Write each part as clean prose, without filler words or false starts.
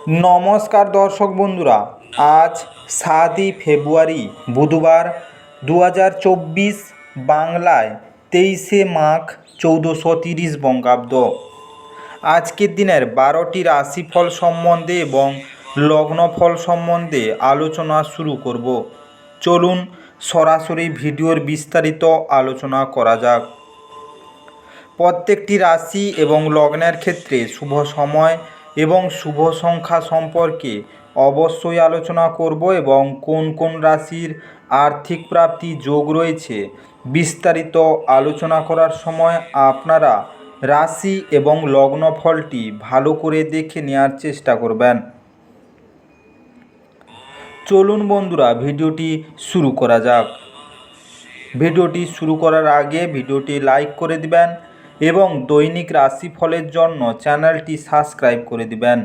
নমস্কার দর্শক বন্ধুরা, আজ 7ই ফেব্রুয়ারি বুধবার 2024 বাংলায় 23শে মাঘ 1430 বঙ্গাব্দ। আজকের দিনের 12টি রাশিফল সম্বন্ধে এবং লগ্নফল সম্বন্ধে আলোচনা শুরু করব। চলুন সরাসরি ভিডিওর বিস্তারিত আলোচনা করা যাক। প্রত্যেকটি রাশি এবং লগ্নের ক্ষেত্রে শুভ সময় এবং শুভ সংখ্যা সম্পর্কে অবশ্যই আলোচনা করব এবং কোন কোন রাশির আর্থিক প্রাপ্তি যোগ রয়েছে বিস্তারিত আলোচনা করার সময় আপনারা রাশি এবং লগ্ন ফলটি ভালো করে দেখে নেওয়ার চেষ্টা করবেন। চলুন বন্ধুরা ভিডিওটি শুরু করা যাক। ভিডিওটি শুরু করার আগে ভিডিওটি লাইক করে দিবেন এবং দৈনিক রাশিফলের জন্য চ্যানেলটি সাবস্ক্রাইব করে দিবেন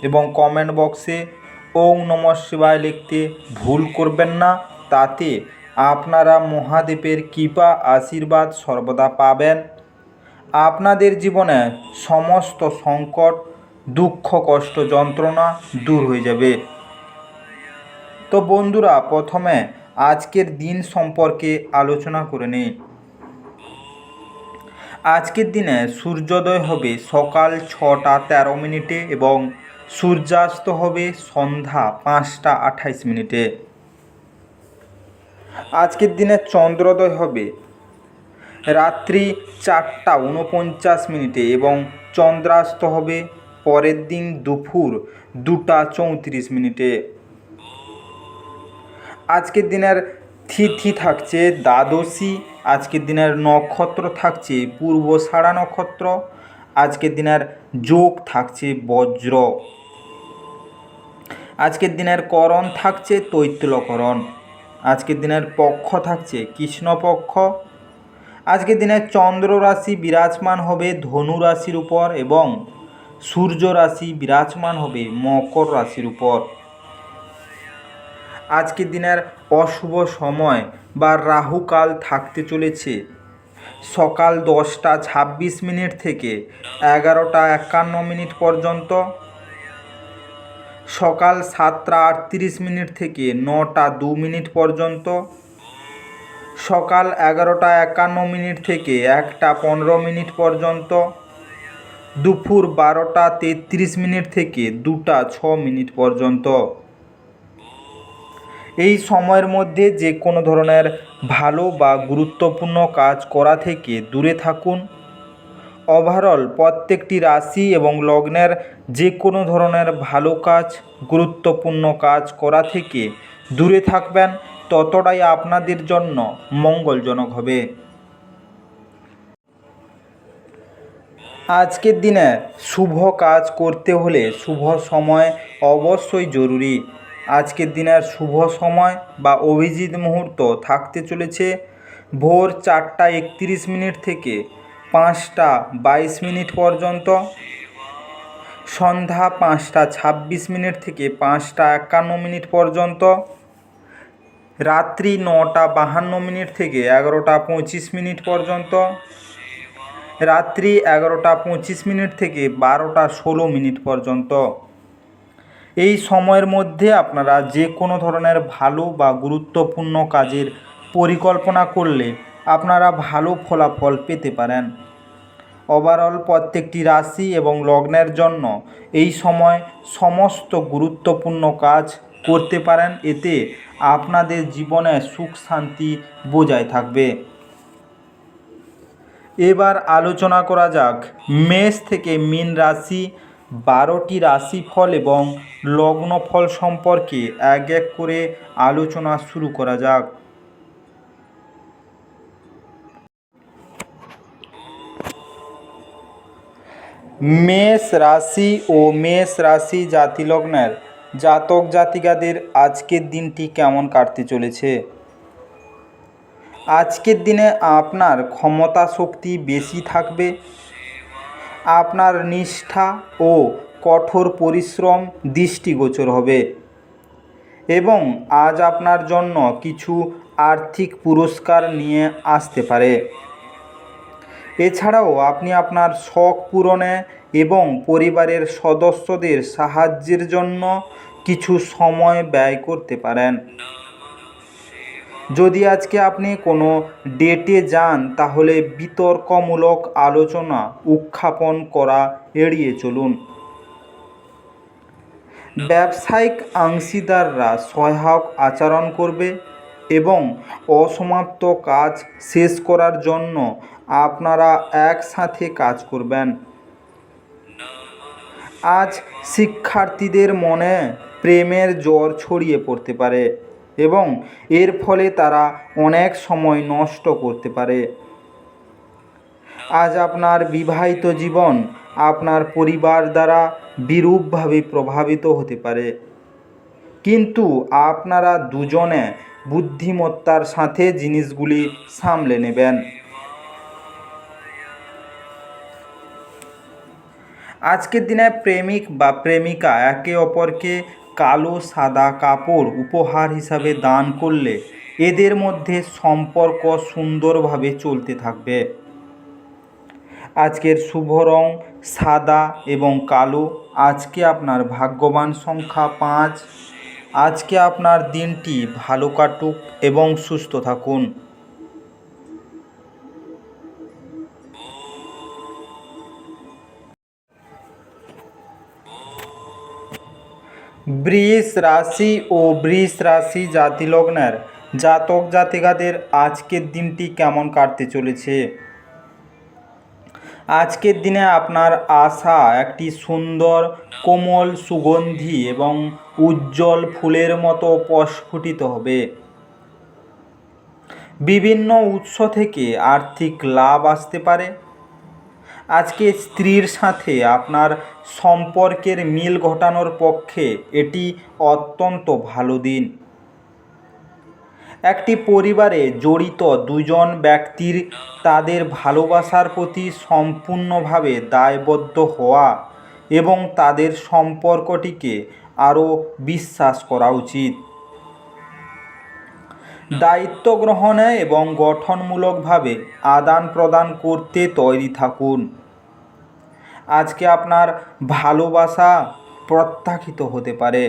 এবং কমেন্ট বক্সে ওং নমঃ শিবায় লিখতে ভুল করবেন না। তাতে আপনারা মহাদেবের কৃপা আশীর্বাদ সর্বদা পাবেন। আপনাদের জীবনে সমস্ত সংকট, দুঃখ, কষ্ট, যন্ত্রণা দূর হয়ে যাবে। তো বন্ধুরা, প্রথমে আজকের দিন সম্পর্কে আলোচনা করে নিই। আজকের দিনে সূর্যোদয় হবে সকাল 6টা 13 মিনিটে এবং সূর্যাস্ত হবে সন্ধ্যা 5টা 28 মিনিটে। আজকের দিনে চন্দ্রোদয় হবে রাত্রি 4টা 49 মিনিটে এবং চন্দ্রাস্ত হবে পরের দিন দুপুর 2টা 34 মিনিটে। আজকের দিনের তিথি থাকছে দ্বাদশী। আজকের দিনের নক্ষত্র থাকছে পূর্বষাঢ়া নক্ষত্র। আজকের দিনের যোগ থাকছে বজ্র। আজকের দিনের করণ থাকছে তৈত্রকরণ। আজকের দিনের পক্ষ থাকছে কৃষ্ণপক্ষ। আজকের দিনের চন্দ্র রাশি বিরাজমান হবে ধনু রাশির উপর এবং সূর্য রাশি বিরাজমান হবে মকর রাশির উপর। আজকের দিনের অশুভ সময় বা রাহুকাল থাকতে চলেছে সকাল 10টা 26 মিনিট থেকে 11টা 51 মিনিট পর্যন্ত, সকাল 7টা 38 মিনিট থেকে 9টা 2 মিনিট পর্যন্ত, সকাল 11টা 51 মিনিট থেকে 1টা 15 মিনিট পর্যন্ত, দুপুর 12টা 33 মিনিট থেকে 2টা 6 মিনিট পর্যন্ত। এই সময়ের মধ্যে যে কোনো ধরনের ভালো বা গুরুত্বপূর্ণ কাজ করা থেকে দূরে থাকুন। ওভারঅল প্রত্যেকটি রাশি এবং লগ্নের যে কোনো ধরনের ভালো কাজ, গুরুত্বপূর্ণ কাজ করা থেকে দূরে থাকবেন, ততটাই আপনাদের জন্য মঙ্গলজনক হবে। আজকের দিনে শুভ কাজ করতে হলে শুভ সময় অবশ্যই জরুরি। আজকের দিনের শুভ সময় বা অভিজিৎ মুহূর্ত থাকতে চলেছে ভোর 4টা 31 মিনিট থেকে 5টা 22 মিনিট পর্যন্ত, সন্ধ্যা 5টা 26 মিনিট থেকে 5টা 51 মিনিট পর্যন্ত, রাত্রি 9টা 52 মিনিট থেকে 11টা 25 মিনিট পর্যন্ত, রাত্রি 11টা 25 মিনিট থেকে 12টা 16 মিনিট পর্যন্ত। এই সময়ের মধ্যে আপনারা যে কোনো ধরনের ভালো বা গুরুত্বপূর্ণ কাজের পরিকল্পনা করলে আপনারা ভালো ফলাফল পেতে পারেন। ওভারঅল প্রত্যেকটি রাশি এবং লগ্নের জন্য এই সময় সমস্ত গুরুত্বপূর্ণ কাজ করতে পারেন। এতে আপনাদের জীবনে সুখ শান্তি বজায় থাকবে। এবার আলোচনা করা যাক মেষ থেকে মীন রাশি 12টি রাশিফল এবং লগ্নফল সম্পর্কে এক এক করে আলোচনা শুরু করা যাক। মেষ রাশি ও মেষ রাশি জাতিলগ্নের জাতক জাতিকাদের আজকের দিনটি কেমন কাটতে চলেছে। আজকের দিনে আপনার ক্ষমতা শক্তি বেশি থাকবে। আপনার নিষ্ঠা ও কঠোর পরিশ্রম দৃষ্টিগোচর হবে এবং আজ আপনার জন্য কিছু আর্থিক পুরস্কার নিয়ে আসতে পারে। এছাড়াও আপনি আপনার শখ পূরণে এবং পরিবারের সদস্যদের সাহায্যের জন্য কিছু সময় ব্যয় করতে পারেন। যদি আজকে আপনি কোনো ডেটে যান তাহলে বিতর্কমূলক আলোচনা উত্থাপন করা এড়িয়ে চলুন। ব্যবসায়িক অংশীদাররা সহায়ক আচরণ করবে এবং অসমাপ্ত কাজ শেষ করার জন্য আপনারা একসাথে কাজ করবেন। আজ শিক্ষার্থীদের মনে প্রেমের জ্বর ছড়িয়ে পড়তে পারে এবং এর ফলে তারা অনেক সময় নষ্ট করতে পারে। আজ আপনার বিবাহিত জীবন আপনার পরিবার দ্বারা বিরূপভাবে প্রভাবিত হতে পারে, কিন্তু আপনারা দুজনে বুদ্ধিমত্তার সাথে জিনিসগুলি সামলে নেবেন। আজকের দিনে প্রেমিক বা প্রেমিকা একে অপরকে কালো সাদা কাপড় উপহার হিসাবে দান করলে এদের মধ্যে সম্পর্ক সুন্দরভাবে চলতে থাকবে। আজকের শুভ রং সাদা এবং কালো। আজকে আপনার ভাগ্যবান সংখ্যা 5। আজকে আপনার দিনটি ভালো কাটুক এবং সুস্থ থাকুন। বৃষ রাশি ও বৃষ রাশি জাতিলগ্নের জাতক জাতিকাদের আজকের দিনটি কেমন কাটতে চলেছে? আজকের দিনে আপনার আশা একটি সুন্দর কোমল সুগন্ধি এবং উজ্জ্বল ফুলের মতো প্রস্ফুটিত হবে। বিভিন্ন উৎস থেকে আর্থিক লাভ আসতে পারে। আজকে স্ত্রীর সাথে আপনার সম্পর্কের মিল ঘটানোর পক্ষে এটি অত্যন্ত ভালো দিন। একটি পরিবারে জড়িত দুজন ব্যক্তির তাদের ভালোবাসার প্রতি সম্পূর্ণভাবে দায়বদ্ধ হওয়া এবং তাদের সম্পর্কটিকে আরও বিশ্বাস করা উচিত। দায়িত্ব গ্রহণে এবং গঠনমূলকভাবে আদান প্রদান করতে তৈরি থাকুন। আজকে আপনার ভালোবাসা প্রত্যাখ্যাত হতে পারে।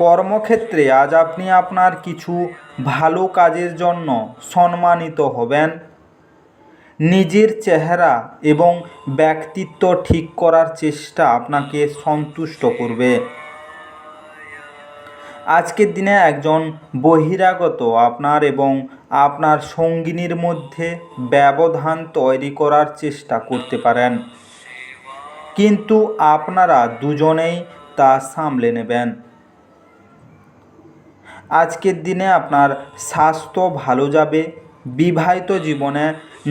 কর্মক্ষেত্রে আজ আপনি আপনার কিছু ভালো কাজের জন্য সম্মানিত হবেন। নিজের চেহারা এবং ব্যক্তিত্ব ঠিক করার চেষ্টা আপনাকে সন্তুষ্ট করবে। আজকের দিনে একজন বহিরাগত আপনার এবং আপনার সঙ্গিনীর মধ্যে ব্যবধান তৈরি করার চেষ্টা করতে পারেন, কিন্তু আপনারা দুজনেই তা সামলে নেবেন। আজকের দিনে আপনার স্বাস্থ্য ভালো যাবে। বিবাহিত জীবনে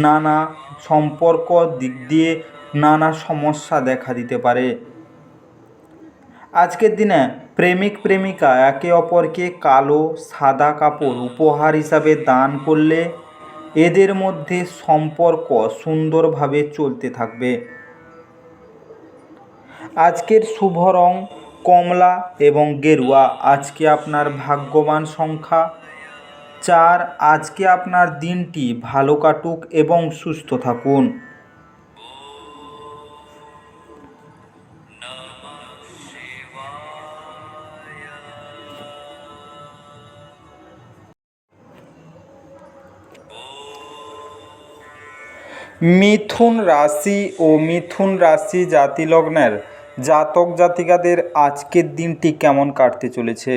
নানা সম্পর্ক দিক দিয়ে নানা সমস্যা দেখা দিতে পারে। আজকের দিনে প্রেমিক প্রেমিকা একে অপরকে কালো সাদা কাপড় উপহার হিসাবে দান করলে এদের মধ্যে সম্পর্ক সুন্দরভাবে চলতে থাকবে। আজকের শুভ রং কমলা এবং গেরুয়া। আজকে আপনার ভাগ্যবান সংখ্যা 4। আজকে আপনার দিনটি ভালো কাটুক এবং সুস্থ থাকুন। মিথুন রাশি ও মিথুন রাশি জাতিলগ্নের জাতক জাতিকাদের আজকের দিনটি কেমন কাটতে চলেছে?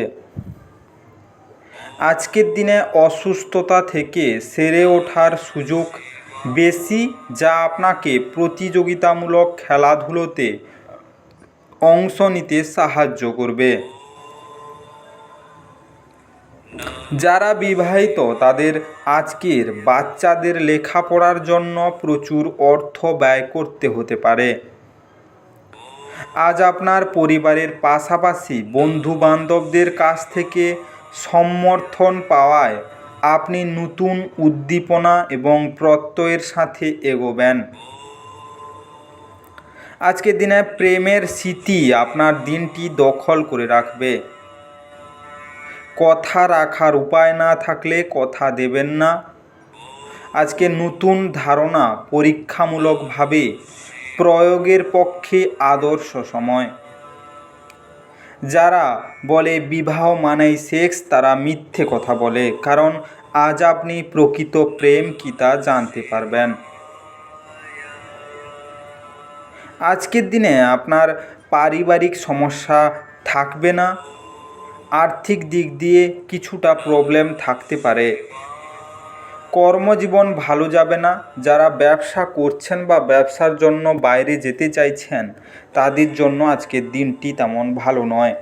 আজকের দিনে অসুস্থতা থেকে সেরে ওঠার সুযোগ বেশি, যা আপনাকে প্রতিযোগিতামূলক খেলাধুলোতে অংশ নিতে সাহায্য করবে। যারা বিবাহিত তাদের আজকের বাচ্চাদের লেখাপড়ার জন্য প্রচুর অর্থ ব্যয় করতে হতে পারে। আজ আপনার পরিবারের পাশাপাশি বন্ধু বান্ধবদের কাছ থেকে সমর্থন পাওয়ায় আপনি নতুন উদ্দীপনা এবং প্রত্যয়ের সাথে এগোবেন। আজকের দিনে প্রেমের স্মৃতি আপনার দিনটি দখল করে রাখবে। কথা রাখার উপায় না থাকলে কথা দেবেন না। আজকে নতুন ধারণা পরীক্ষামূলকভাবে প্রয়োগের পক্ষে আদর্শ সময়। যারা বলে বিবাহ মানেই সেক্স, তারা মিথ্যে কথা বলে, কারণ আজ আপনি প্রকৃত প্রেম কি তা জানতে পারবেন। আজকের দিনে আপনার পারিবারিক সমস্যা থাকবে না। আর্থিক দিক দিয়ে কিছুটা প্রবলেম থাকতে পারে। কর্মজীবন ভালো যাবে না। যারা ব্যবসা করছেন বা ব্যবসার জন্য বাইরে যেতে চাইছেন, তাদের জন্য আজকের দিনটি তেমন ভালো নয়।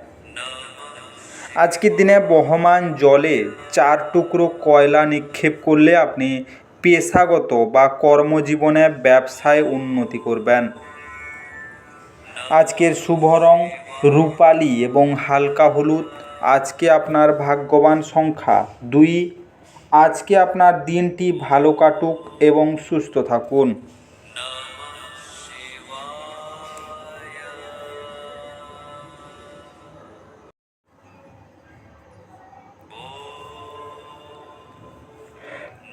আজকের দিনে বহমান জলে 4 টুকরো কয়লা নিক্ষেপ করলে আপনি পেশাগত বা কর্মজীবনে ব্যবসায় উন্নতি করবেন। আজকের শুভ রং রূপালি এবং হালকা হলুদ। আজকে আপনার ভাগ্যবান সংখ্যা 2। আজকে আপনার দিনটি ভালো কাটুক এবং সুস্থ থাকুন।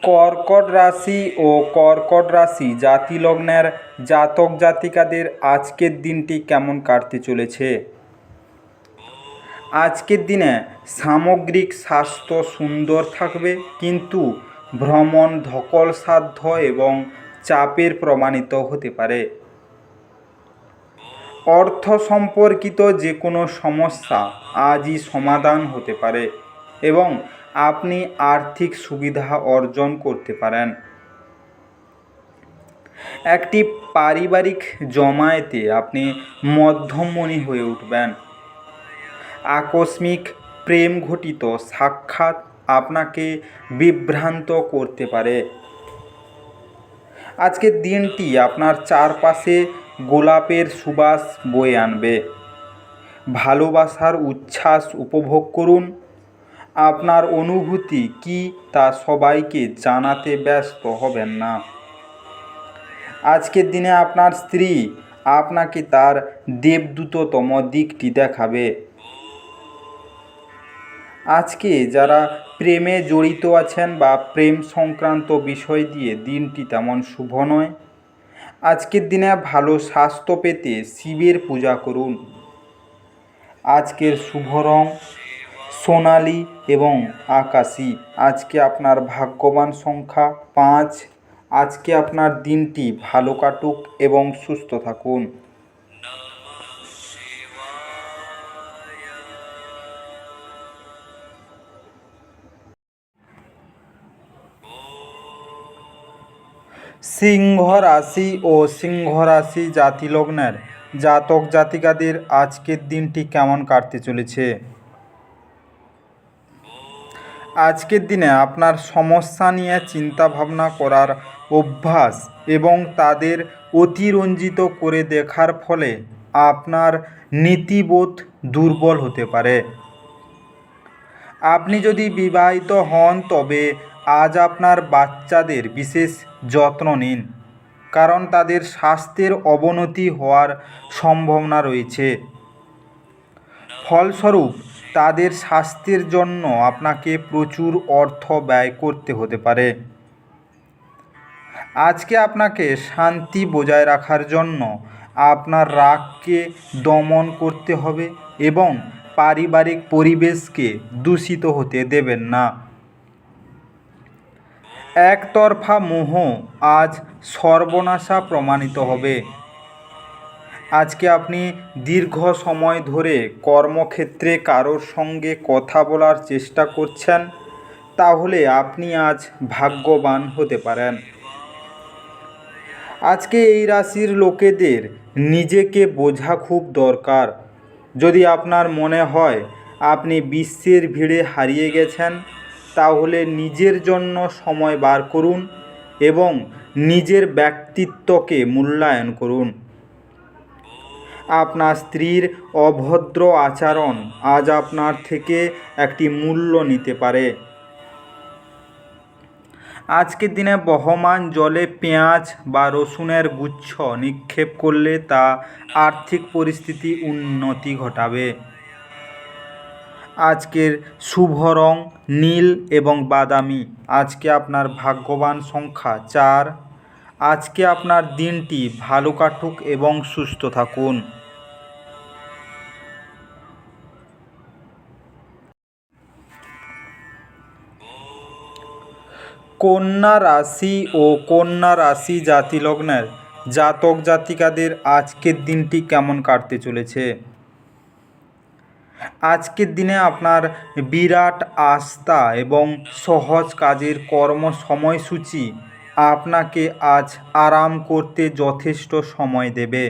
কর্কট রাশি ও কর্কট রাশি জাতি লগ্নের জাতক জাতিকাদের আজকের দিনটি কেমন কাটতে চলেছে? আজকের দিনে সামগ্রিক স্বাস্থ্য সুন্দর থাকবে, কিন্তু ভ্রমণ ধকলসাধ্য এবং চাপের প্রমাণিত হতে পারে। অর্থ সম্পর্কিত যে কোনো সমস্যা আজই সমাধান হতে পারে এবং আপনি আর্থিক সুবিধা অর্জন করতে পারেন। একটি পারিবারিক জমায়েতে আপনি মধ্যমণি হয়ে উঠবেন। আকস্মিক প্রেম ঘটিত সাক্ষাৎ আপনাকে বিভ্রান্ত করতে পারে। আজকের দিনটি আপনার চারপাশে গোলাপের সুবাস বয়ে আনবে। ভালোবাসার উচ্ছ্বাস উপভোগ করুন। আপনার অনুভূতি কী তা সবাইকে জানাতে ব্যস্ত হবেন না। আজকের দিনে আপনার স্ত্রী আপনাকে তার দেবদূততম দিকটি দেখাবে। আজকে যারা প্রেমে জড়িত আছেন বা প্রেম সংক্রান্ত বিষয় দিয়ে দিনটি তেমন শুভ নয়। আজকের দিনে ভালো স্বাস্থ্য পেতে শিবের পূজা করুন। আজকের শুভ রং সোনালি এবং আকাশী। আজকে আপনার ভাগ্যবান সংখ্যা 5। আজকে আপনার দিনটি ভালো কাটুক এবং সুস্থ থাকুন। সিংহ রাশি ও সিংহ রাশি জাতি লগ্নের জাতক জাতিকাদের আজকের দিনটি কেমন কাটতে চলেছে? আজকের দিনে আপনার সমস্যা নিয়ে চিন্তা ভাবনা করার অভ্যাস এবং তাদের অতিরঞ্জিত করে দেখার ফলে আপনার নীতিবোধ দুর্বল হতে পারে। আপনি যদি বিবাহিত হন, তবে আজ আপনার বাচ্চাদের বিশেষ যত্ন নিন, কারণ তাদের স্বাস্থ্যের অবনতি হওয়ার সম্ভাবনা রয়েছে। ফলস্বরূপ তাদের স্বাস্থ্যের জন্য আপনাকে প্রচুর অর্থ ব্যয় করতে হতে পারে। আজকে আপনাকে শান্তি বজায় রাখার জন্য আপনার রাগকে দমন করতে হবে এবং পারিবারিক পরিবেশকে দূষিত হতে দেবেন না। একতরফা মোহ আজ সর্বনাশা প্রমাণিত হবে। আজকে আপনি দীর্ঘ সময় ধরে কর্মক্ষেত্রে কারোর সঙ্গে কথা বলার চেষ্টা করছেন, তাহলে আপনি আজ ভাগ্যবান হতে পারেন। আজকে এই রাশির লোকেদের নিজেকে বোঝা খুব দরকার। যদি আপনার মনে হয় আপনি বিশ্বের ভিড়ে হারিয়ে গেছেন, তাহলে নিজের জন্য সময় বার করুন এবং নিজের ব্যক্তিত্বকে মূল্যায়ন করুন। আপনার স্ত্রীর অভদ্র আচরণ আজ আপনার থেকে একটি মূল্য নিতে পারে। আজকের দিনে বহমান জলে পেঁয়াজ বা রসুনের গুচ্ছ নিক্ষেপ করলে তা আর্থিক পরিস্থিতি উন্নতি ঘটাবে। আজকের শুভ রং নীল এবং বাদামি। আজকে আপনার ভাগ্যবান সংখ্যা 4। আজকে আপনার দিনটি ভালো কাটুক এবং সুস্থ থাকুন। কন্যা রাশি ও কন্যা রাশি জাতি লগ্নের জাতক জাতিকাদের আজকের দিনটি কেমন কাটতে চলেছে। আজকের দিনে আপনার বিরাট আস্থা এবং সহজ কাজের কর্ম সময়সূচি আপনাকে আজ আরাম করতে যথেষ্ট সময় দেবে।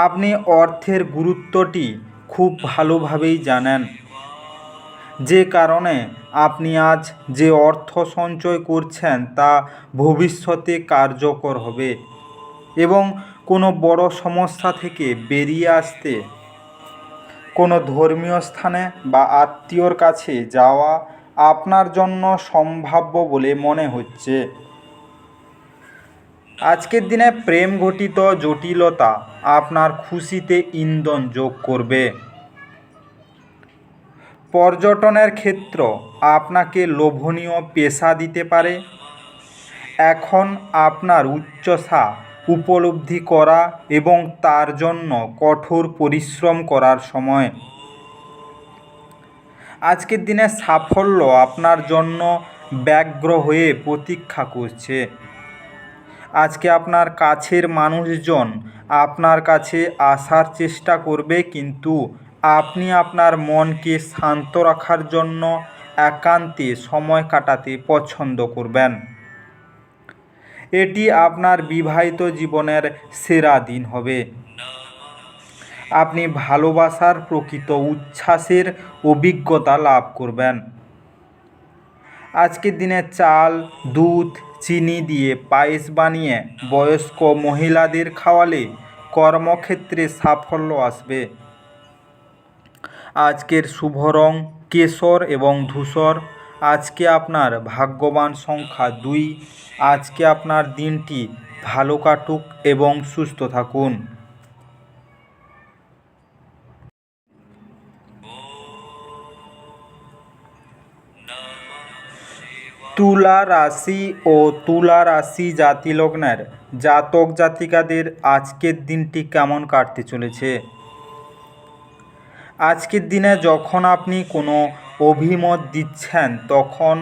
আপনি অর্থের গুরুত্বটি খুব ভালোভাবেই জানেন, যে কারণে আপনি আজ যে অর্থ সঞ্চয় করছেন তা ভবিষ্যতে কার্যকর হবে এবং কোনো বড় সমস্যা থেকে বেরিয়ে আসতে কোনো ধর্মীয় স্থানে বা আত্মীয়র কাছে যাওয়া আপনার জন্য সম্ভাব্য বলে মনে হচ্ছে। আজকের দিনে প্রেম ঘটিত জটিলতা আপনার খুশিতে ইন্ধন যোগ করবে। পর্যটনের ক্ষেত্র আপনাকে লোভনীয় পেশা দিতে পারে। এখন আপনার উচ্চতা উপলব্ধি করা এবং তার জন্য কঠোর পরিশ্রম করার সময়। আজকের দিনে সাফল্য আপনার জন্য ব্যগ্র হয়ে প্রতীক্ষা করছে। আজকে আপনার কাছের মানুষজন আপনার কাছে আসার চেষ্টা করবে, কিন্তু আপনি আপনার মনকে শান্ত রাখার জন্য একান্তে সময় কাটাতে পছন্দ করবেন। এটি আপনার বিবাহিত জীবনের সেরা দিন হবে। আপনি ভালোবাসার প্রকৃত উচ্ছ্বাসের অভিজ্ঞতা লাভ করবেন। আজকের দিনে চাল, দুধ, চিনি দিয়ে পায়েস বানিয়ে বয়স্ক মহিলাদের খাওয়ালে কর্মক্ষেত্রে সাফল্য আসবে। আজকের শুভ রং কেশর এবং ধূসর। আজকে আপনার ভাগ্যবান সংখ্যা 2। আজকে আপনার দিনটি ভালো কাটুক এবং সুস্থ থাকুন। তুলা রাশি ও তুলা রাশি জাতি লগ্নের জাতক জাতিকাদের আজকের দিনটি কেমন কাটতে চলেছে। আজকের দিনে যখন আপনি কোনো অভিমত দিচ্ছেন তখন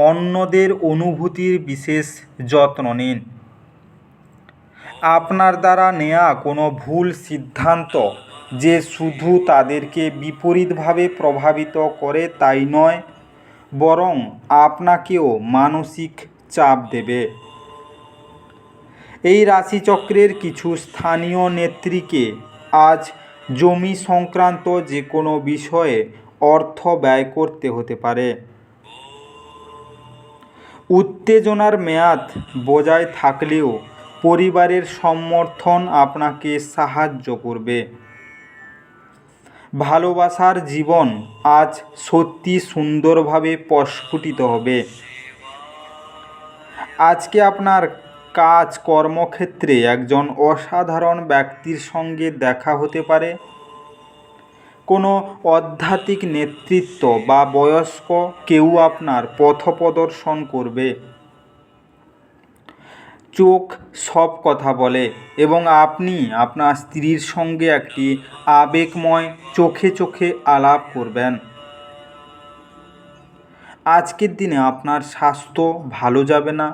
অন্যদের অনুভূতির বিশেষ যত্ন নিন। আপনার দ্বারা নেওয়া কোনো ভুল সিদ্ধান্ত যে শুধু তাদেরকে বিপরীতভাবে প্রভাবিত করে তাই নয়, বরং আপনাকেও মানসিক চাপ দেবে। এই রাশিচক্রের কিছু স্থানীয় নেত্রীকে আজ জমি সংক্রান্ত যে কোনো বিষয়ে অর্থ ব্যয় করতে হতে পারে। উত্তেজনার মেয়াদ বজায় থাকলেও পরিবারের সমর্থন আপনাকে সাহায্য করবে। ভালোবাসার জীবন আজ সত্যি সুন্দরভাবে প্রস্ফুটিত হবে। আজকে আপনার কাজ কর্মক্ষেত্রে একজন অসাধারণ ব্যক্তির সঙ্গে দেখা হতে পারে। কোনো আধ্যাত্মিক নেতৃত্ব বা বয়স্ক কেউ আপনার পথপ্রদর্শন করবে। চোখ সব কথা বলে এবং আপনি আপনার স্ত্রীর সঙ্গে একটি আবেগময় চোখে চোখে আলাপ করবেন। আজকের দিনে আপনার স্বাস্থ্য ভালো যাবে না।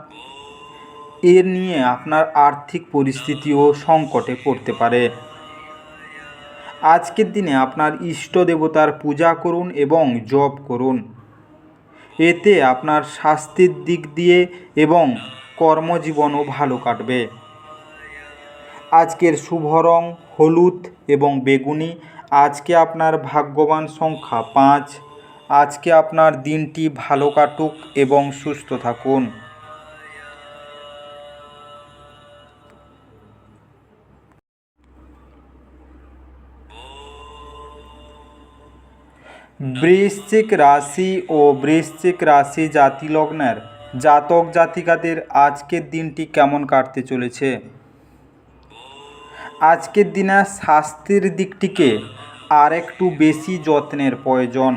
এর নিয়ে আপনার আর্থিক পরিস্থিতিও সংকটে পড়তে পারে। আজকের দিনে আপনার ইষ্ট দেবতার পূজা করুন এবং জপ করুন। এতে আপনার স্বাস্থ্যের দিক দিয়ে এবং কর্মজীবনও ভালো কাটবে। আজকের শুভ রং হলুদ এবং বেগুনি। আজকে আপনার ভাগ্যবান সংখ্যা 5। আজকে আপনার দিনটি ভালো কাটুক এবং সুস্থ থাকুন। বৃশ্চিক রাশি ও বৃশ্চিক রাশি জাতি লগ্নের জাতক জাতিকাদের আজকের দিনটি কেমন কাটতে চলেছে। আজকের দিনে স্বাস্থ্যের দিকটিকে আর একটু বেশি যত্নের প্রয়োজন।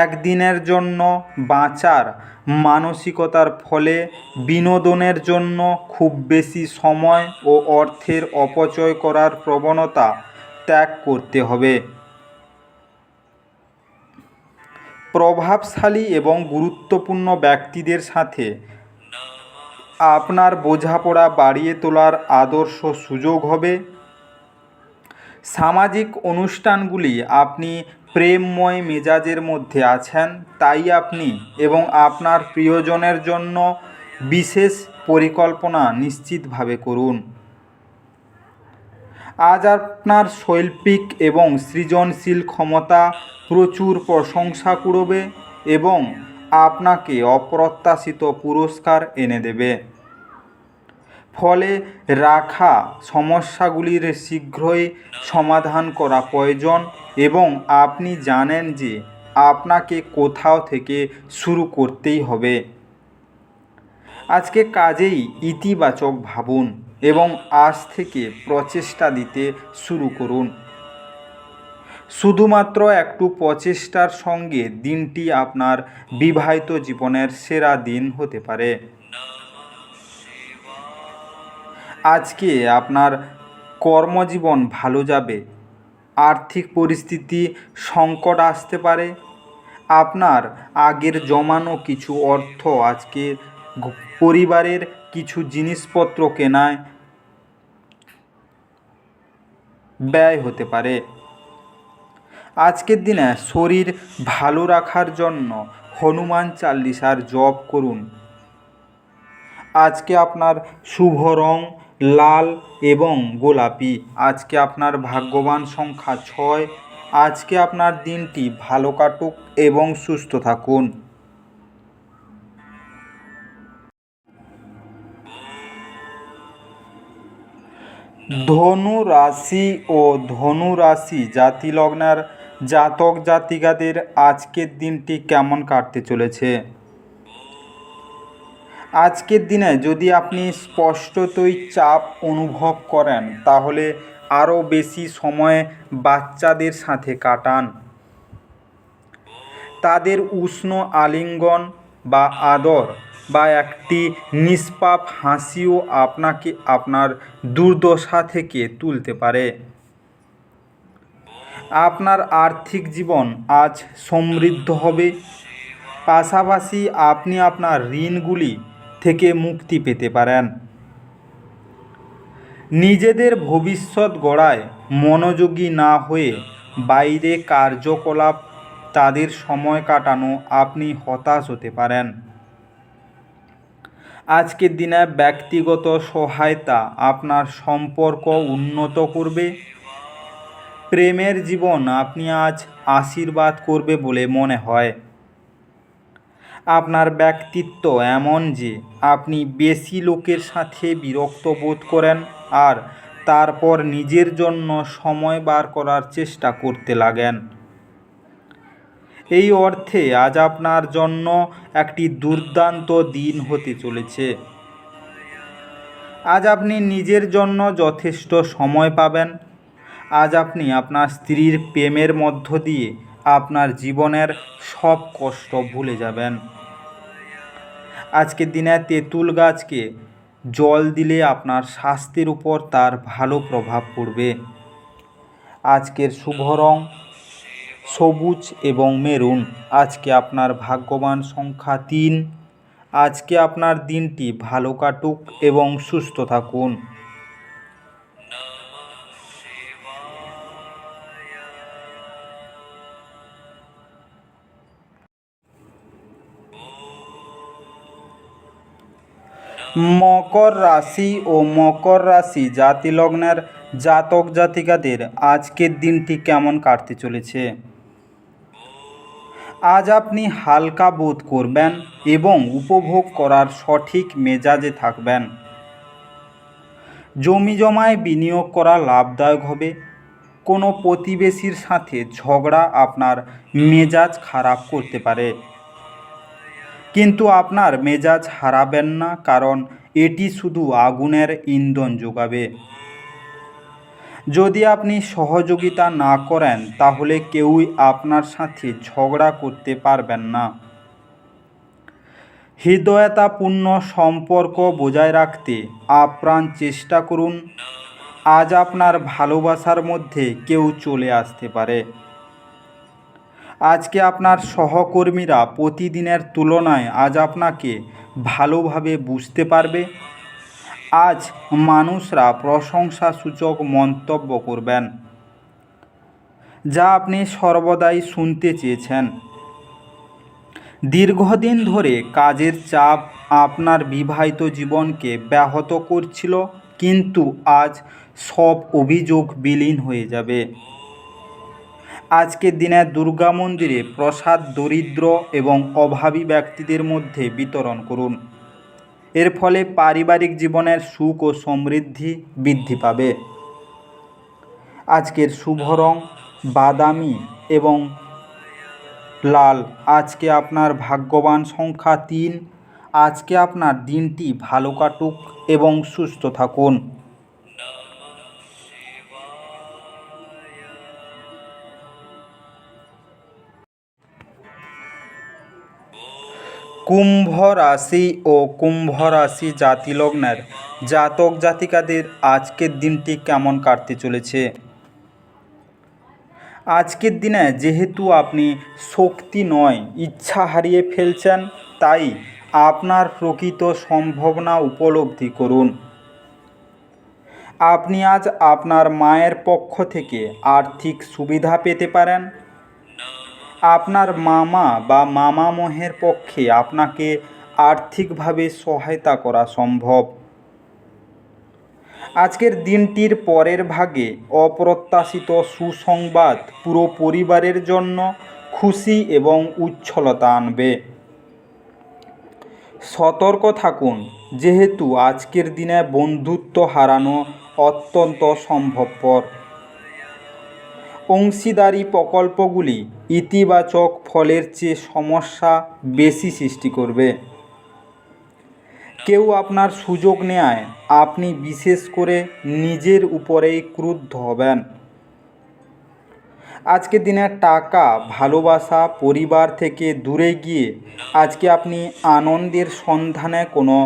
একদিনের জন্য বাঁচার মানসিকতার ফলে বিনোদনের জন্য খুব বেশি সময় ও অর্থের অপচয় করার প্রবণতা ত্যাগ করতে হবে। প্রভাবশালী এবং গুরুত্বপূর্ণ ব্যক্তিদের সাথে আপনার বোঝাপড়া বাড়িয়ে তোলার আদর্শ সুযোগ হবে। সামাজিক অনুষ্ঠানগুলি আপনি প্রেমময় মেজাজের মধ্যে আছেন, তাই আপনি এবং আপনার প্রিয়জনের জন্য বিশেষ পরিকল্পনা নিশ্চিতভাবে করুন। আজ আপনার শৈল্পিক এবং সৃজনশীল ক্ষমতা প্রচুর প্রশংসা কুড়াবে এবং আপনাকে অপ্রত্যাশিত পুরস্কার এনে দেবে। ফলে রাখা সমস্যাগুলির শীঘ্রই সমাধান করা প্রয়োজন এবং আপনি জানেন যে আপনাকে কোথাও থেকে শুরু করতেই হবে। আজকে কাজেই ইতিবাচক ভাবুন এবং আজ থেকে প্রচেষ্টা দিতে শুরু করুন। শুধুমাত্র একটু প্রচেষ্টার সঙ্গে দিনটি আপনার বিবাহিত জীবনের সেরা দিন হতে পারে। আজকে আপনার কর্মজীবন ভালো যাবে। আর্থিক পরিস্থিতি সংকট আসতে পারে। আপনার আগের জমানো কিছু অর্থ আজকে পরিবারের কিছু জিনিসপত্র কেনায় ব্যয় হতে পারে। আজকের দিনে শরীর ভালো রাখার জন্য হনুমান চালিসার জপ করুন। আজকে আপনার শুভ রং লাল এবং গোলাপি। আজকে আপনার ভাগ্যবান সংখ্যা 6। আজকে আপনার দিনটি ভালো কাটুক এবং সুস্থ থাকুন। ধনু রাশি ও ধনু রাশি জাতি লগ্নের জাতক জাতিকাদের আজকের দিনটি কেমন কাটতে চলেছে? আজকের দিনে যদি আপনি স্পষ্টতই চাপ অনুভব করেন তাহলে আরও বেশি সময় বাচ্চাদের সাথে কাটান। তাদের উষ্ণ আলিঙ্গন বা আদর বা একটি নিষ্পাপ হাসিও আপনাকে আপনার দুর্দশা থেকে তুলতে পারে। আপনার আর্থিক জীবন আজ সমৃদ্ধ হবে। পাশাপাশি আপনি আপনার ঋণগুলি থেকে মুক্তি পেতে পারেন। নিজেদের ভবিষ্যৎ গড়ায় মনোযোগী না হয়ে বাইরে কার্যকলাপ তাদের সময় কাটানো আপনি হতাশ হতে পারেন। আজকের দিনে ব্যক্তিগত সহায়তা আপনার সম্পর্ক উন্নত করবে। প্রেমের জীবন আপনি আজ আশীর্বাদ করবে বলে মনে হয়। আপনার ব্যক্তিত্ব এমন যে আপনি বেশি লোকের সাথে বিরক্ত বোধ করেন আর তারপর নিজের জন্য সময় বার করার চেষ্টা করতে লাগেন। এই অর্থে আজ আপনার জন্য একটি দুর্দান্ত দিন হতে চলেছে। আজ আপনি নিজের জন্য যথেষ্ট সময় পাবেন। আজ আপনি আপনার স্ত্রীর প্রেমের মধ্য দিয়ে আপনার জীবনের সব কষ্ট ভুলে যাবেন। আজকের দিনে তেঁতুল গাছকে জল দিলে আপনার স্বাস্থ্যের উপর তার ভালো প্রভাব পড়বে। আজকের শুভ রং সবুজ এবং মেরুন। আজকে আপনার ভাগ্যবান সংখ্যা 3। আজকে আপনার দিনটি ভালো কাটুক এবং সুস্থ থাকুন। মকর রাশি ও মকর রাশি জাতি লগ্নের জাতক জাতিকাদের আজকের দিনটি কেমন কাটতে চলেছে? আজ আপনি হালকা বোধ করবেন এবং উপভোগ করার সঠিক মেজাজে থাকবেন। জমি জমায় বিনিয়োগ করা লাভদায়ক হবে। কোনো প্রতিবেশীর সাথে ঝগড়া আপনার মেজাজ খারাপ করতে পারে, কিন্তু আপনার মেজাজ হারাবেন না, কারণ এটি শুধু আগুনের ইন্ধন যোগাবে। যদি আপনি সহযোগিতা না করেন তাহলে কেউই আপনার সাথে ঝগড়া করতে পারবেন না। হৃদয়তাপূর্ণ সম্পর্ক বজায় রাখতে আপ্রাণ চেষ্টা করুন। আজ আপনার ভালোবাসার মধ্যে কেউ চলে আসতে পারে। আজকে আপনার সহকর্মীরা প্রতিদিনের তুলনায় আজ আপনাকে ভালোভাবে বুঝতে পারবে। আজ মানুষরা প্রশংসাসূচক মন্তব্য করবেন, যা আপনি সর্বদাই শুনতে চেয়েছেন। দীর্ঘদিন ধরে কাজের চাপ আপনার বিবাহিত জীবনকে ব্যাহত করছিল, কিন্তু আজ সব অভিযোগ বিলীন হয়ে যাবে। আজকের দিনে দুর্গা মন্দিরে প্রসাদ দরিদ্র এবং অভাবী ব্যক্তিদের মধ্যে বিতরণ করুন। এর ফলে পারিবারিক জীবনের সুখ ও সমৃদ্ধি বৃদ্ধি পাবে। আজকের শুভ রং বাদামি এবং লাল। আজকে আপনার ভাগ্যবান সংখ্যা 3। আজকে আপনার দিনটি ভালো কাটুক এবং সুস্থ থাকুন। কুম্ভ রাশি ও কুম্ভ রাশি জাতিলগ্নের জাতক জাতিকাদের আজকের দিনটি কেমন কাটতে চলেছে? আজকের দিনে যেহেতু আপনি শক্তি নয় ইচ্ছা হারিয়ে ফেলছেন, তাই আপনার প্রকৃত সম্ভাবনা উপলব্ধি করুন। আপনি আজ আপনার মায়ের পক্ষ থেকে আর্থিক সুবিধা পেতে পারেন। আপনার মামা বা মামামহের পক্ষে আপনাকে আর্থিকভাবে সহায়তা করা সম্ভব। আজকের দিনটির পরের ভাগে অপ্রত্যাশিত সুসংবাদ পুরো পরিবারের জন্য খুশি এবং উচ্ছলতা আনবে। সতর্ক থাকুন, যেহেতু আজকের দিনে বন্ধুত্ব হারানো অত্যন্ত সম্ভবপর। অংশীদারি প্রকল্পগুলি ইতিবাচক ফলের চেয়ে সমস্যা বেশি সৃষ্টি করবে। কেউ আপনার সুযোগ নেয় আপনি বিশেষ করে নিজের উপরেই ক্রুদ্ধ হবেন। আজকের দিনে টাকা, ভালোবাসা, পরিবার থেকে দূরে গিয়ে আজকে আপনি আনন্দের সন্ধানে কোনো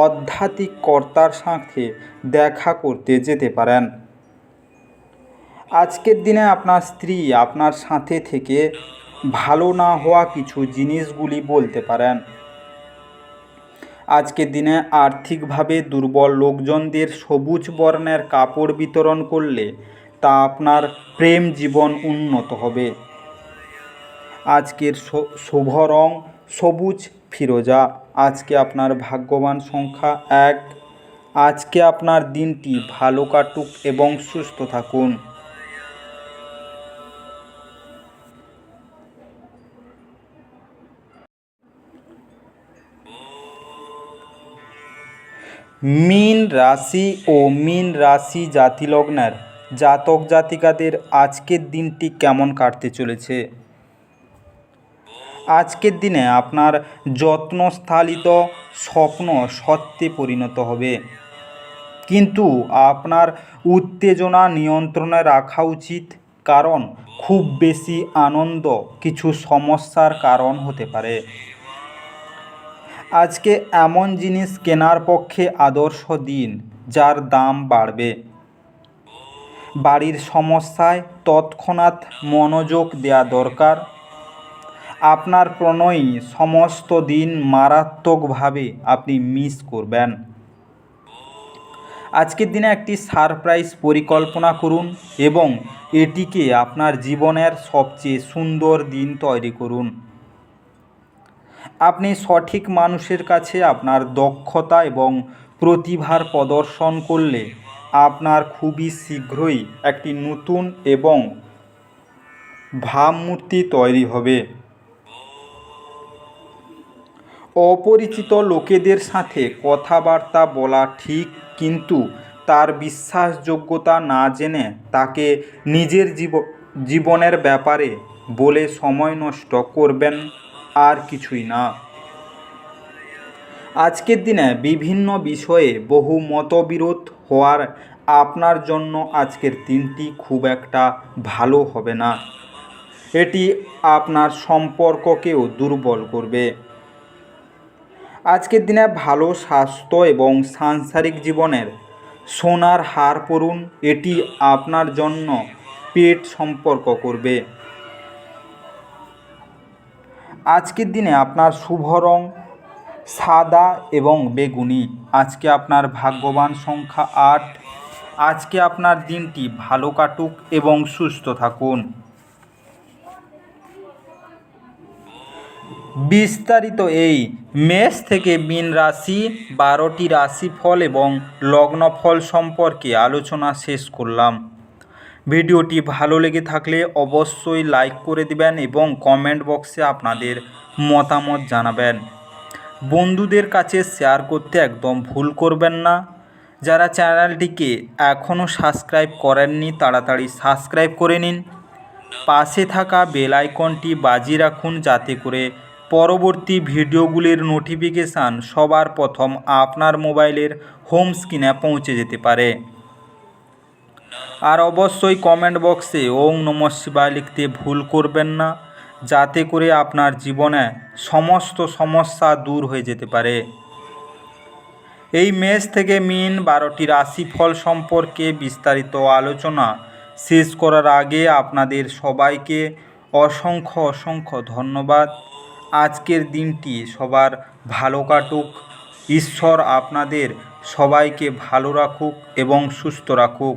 আধ্যাত্মিক কর্তার সাথে দেখা করতে যেতে পারেন। আজকের দিনে আপনার স্ত্রী আপনার সাথে থেকে ভালো না হওয়া কিছু জিনিসগুলি বলতে পারেন। আজকের দিনে আর্থিকভাবে দুর্বল লোকজনদের সবুজ বর্ণের কাপড় বিতরণ করলে তা আপনার প্রেম জীবন উন্নত হবে। আজকের শুভ রং সবুজ ফিরোজা। আজকে আপনার ভাগ্যবান সংখ্যা 1। আজকে আপনার দিনটি ভালো কাটুক এবং সুস্থ থাকুন। মীন রাশি ও মীন রাশি জাতিলগ্নের জাতক জাতিকাদের আজকের দিনটি কেমন কাটতে চলেছে? আজকের দিনে আপনার যত্নস্থালিত স্বপ্ন সত্যে পরিণত হবে, কিন্তু আপনার উত্তেজনা নিয়ন্ত্রণে রাখা উচিত, কারণ খুব বেশি আনন্দ কিছু সমস্যার কারণ হতে পারে। আজকে এমন জিনিস কেনার পক্ষে আদর্শ দিন যার দাম বাড়বে। বাড়ির সমস্যায় তৎক্ষণাৎ মনোযোগ দেওয়া দরকার। আপনার প্রণয়ী সমস্ত দিন মারাত্মকভাবে আপনি মিস করবেন। আজকের দিনে একটি সারপ্রাইজ পরিকল্পনা করুন এবং এটিকে আপনার জীবনের সবচেয়ে সুন্দর দিন তৈরি করুন। আপনি সঠিক মানুষের কাছে আপনার দক্ষতা এবং প্রতিভার প্রদর্শন করলে আপনার খুবই শীঘ্রই একটি নতুন এবং ভাবমূর্তি তৈরি হবে। অপরিচিত লোকেদের সাথে কথাবার্তা বলা ঠিক, কিন্তু তার বিশ্বাসযোগ্যতা না জেনে তাকে নিজের জীবনের ব্যাপারে বলে সময় নষ্ট করবেন, আর কিছুই না। আজকের দিনে বিভিন্ন বিষয়ে বহু মতবিরোধ হওয়ার আপনার জন্য আজকের দিনটি খুব একটা ভালো হবে না। এটি আপনার সম্পর্ককেও দুর্বল করবে। আজকের দিনে ভালো স্বাস্থ্য এবং সাংসারিক জীবনের সোনার হার পরুন, এটি আপনার জন্য পেট সম্পর্ক করবে। আজকের দিনে আপনার শুভ রং সাদা এবং বেগুনি। আজকে আপনার ভাগ্যবান সংখ্যা 8। আজকে আপনার দিনটি ভালো কাটুক এবং সুস্থ থাকুন। বিস্তারিত এই মেষ থেকে মীন রাশি 12টি রাশিফল এবং লগ্নফল সম্পর্কে আলোচনা শেষ করলাম। ভিডিওটি ভালো লেগে থাকলে অবশ্যই লাইক করে দিবেন এবং কমেন্ট বক্সে আপনাদের মতামত জানাবেন। বন্ধুদের কাছে শেয়ার করতে একদম ভুল করবেন না। যারা চ্যানেলটিকে এখনও সাবস্ক্রাইব করেননি তাড়াতাড়ি সাবস্ক্রাইব করে নিন। পাশে থাকা বেল আইকনটি বাজিয়ে রাখুন যাতে করে পরবর্তী ভিডিওগুলির নোটিফিকেশান সবার প্রথম আপনার মোবাইলের হোম স্ক্রিনে পৌঁছে যেতে পারে। আর অবশ্যই কমেন্ট বক্সে ওং নমঃ শিবায় লিখতে ভুল করবেন না যাতে করে আপনার জীবনে সমস্ত সমস্যা দূর হয়ে যেতে পারে। এই মেষ থেকে মীন 12টি রাশিফল সম্পর্কে বিস্তারিত আলোচনা শেষ করার আগে আপনাদের সবাইকে অসংখ্য ধন্যবাদ। আজকের দিনটি সবার ভালো কাটুক। ঈশ্বর আপনাদের সবাইকে ভালো রাখুক এবং সুস্থ রাখুক।